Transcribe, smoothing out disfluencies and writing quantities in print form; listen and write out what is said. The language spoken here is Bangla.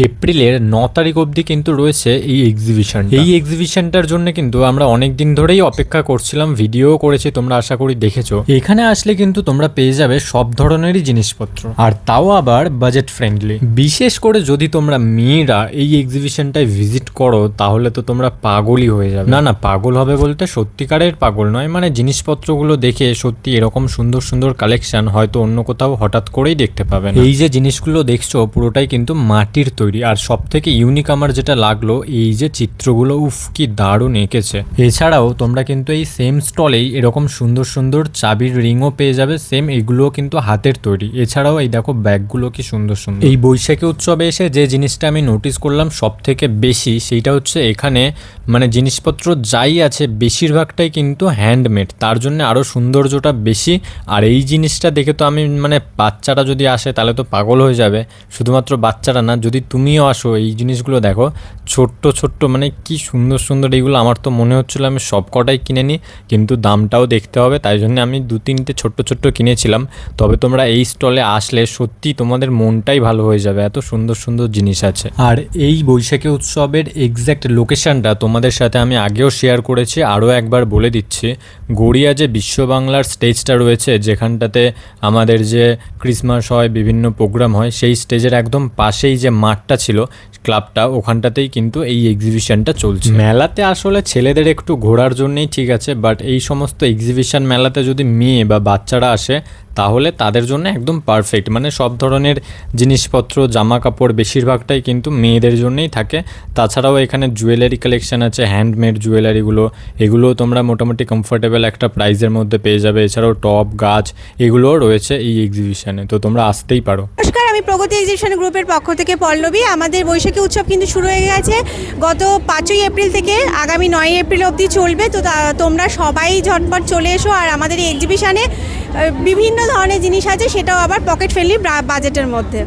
এপ্রিলের 9 তারিখ অবধি কিন্তু রয়েছে এই এক্সিবিশন। এই এক্সিবিশনটার জন্য কিন্তু আমরা অনেক দিন ধরেই অপেক্ষা করছিলাম, ভিডিও করেছি, তোমরা আশা করি দেখেছো। এখানে আসলে কিন্তু তোমরা পেয়ে যাবে সব ধরনেরই জিনিসপত্র, আর তাও আবার বাজেট ফ্রেন্ডলি। বিশেষ করে যদি তোমরা মেয়েরা এই এক্সিবিশনটায় ভিজিট করো তাহলে তো তোমরা পাগলই হয়ে যাবে। না পাগল হবে বলতে সত্যিকারের পাগল নয়, মানে জিনিসপত্রগুলো দেখে সত্যি এরকম সুন্দর সুন্দর কালেকশন হয়তো অন্য কোথাও হঠাৎ করেই দেখতে পাবে না। এই যে জিনিসগুলো দেখছো পুরোটাই কিন্তু মাটির তৈরি। আর সব থেকে ইউনিক আমার যেটা লাগলো এই যে চিত্রগুলো, উফ কি দারুণ এঁকেছে। এছাড়াও তোমরা কিন্তু এই সেম স্টলেই এরকম সুন্দর সুন্দর চাবির রিংও পেয়ে যাবে, সেম এগুলোও কিন্তু হাতের তৈরি। এছাড়াও এই দেখো ব্যাগগুলো কি সুন্দর সুন্দর। এই বৈশাখী উৎসবে এসে যে জিনিসটা আমি নোটিস করলাম সব থেকে বেশি, সেইটা হচ্ছে এখানে মানে জিনিসপত্র যাই আছে বেশিরভাগটাই কিন্তু হ্যান্ডমেড, তার জন্য আরও সৌন্দর্যটা বেশি। আর এই জিনিসটা দেখে তো আমি মানে বাচ্চারা যদি আসে তাহলে তো পাগল হয়ে যাবে। শুধুমাত্র বাচ্চারা না, যদি তুমিও আসো এই জিনিসগুলো দেখো ছোট্ট ছোট্ট মানে কি সুন্দর সুন্দর এইগুলো। আমার তো মনে হচ্ছিলো আমি সব কটাই কিনে নিই, কিন্তু দামটাও দেখতে হবে, তাই জন্য আমি 2-3টে ছোট্ট ছোট্ট কিনেছিলাম। তবে তোমরা এই স্টলে আসলে সত্যি তোমাদের মনটাই ভালো হয়ে যাবে, এত সুন্দর সুন্দর জিনিস আছে। আর এই বৈশাখী উৎসবের এক্স্যাক্ট লোকেশনটা তোমাদের সাথে আমি আগেও শেয়ার করেছি, আরও একবার বলে দিচ্ছি। গড়িয়া যে বিশ্ব বাংলার স্টেজটা রয়েছে, যেখানটাতে আমাদের যে ক্রিসমাস হয়, বিভিন্ন প্রোগ্রাম হয়, সেই স্টেজের একদম পাশেই যে মাঠটা ছিল ক্লাবটা, ওখানটাতেই কিন্তু এই এক্সিবিশনটা চলছে। মেলাতে আসলে ছেলেদের একটু ঘোরার জন্যই ঠিক আছে, বাট এই সমস্ত এক্সিবিশন মেলাতে যদি মেয়ে বা বাচ্চারা আসে তাহলে তাদের জন্য একদম পারফেক্ট। মানে সব ধরনের জিনিসপত্র, জামা কাপড় বেশিরভাগটাই কিন্তু মেয়েদের জন্যই থাকে। তাছাড়াও এখানে জুয়েলারি কালেকশন আছে, হ্যান্ডমেড জুয়েলারিগুলো, এগুলোও তোমরা মোটামুটি কমফোর্টেবল একটা প্রাইসের মধ্যে পেয়ে যাবে। এছাড়াও টপ, গাছ এগুলোও রয়েছে এই এক্সিবিশনে, তো তোমরা আসতেই পারো। নমস্কার, আমি প্রগতি এক্সিবিশন গ্রুপের পক্ষ থেকে পল্লবী। আমাদের বৈশাখী উৎসব কিন্তু শুরু হয়ে গেছে গত 5ই এপ্রিল থেকে, আগামী 9ই এপ্রিল অবধি চলবে। তো তোমরা সবাই ঝটপট চলে এসো। আর আমাদের এই এক্সিবিশনে বিভিন্ন ধরনের জিনিস আছে, সেটাও আবার পকেট ফ্রেন্ডলি বাজেটের মধ্যে।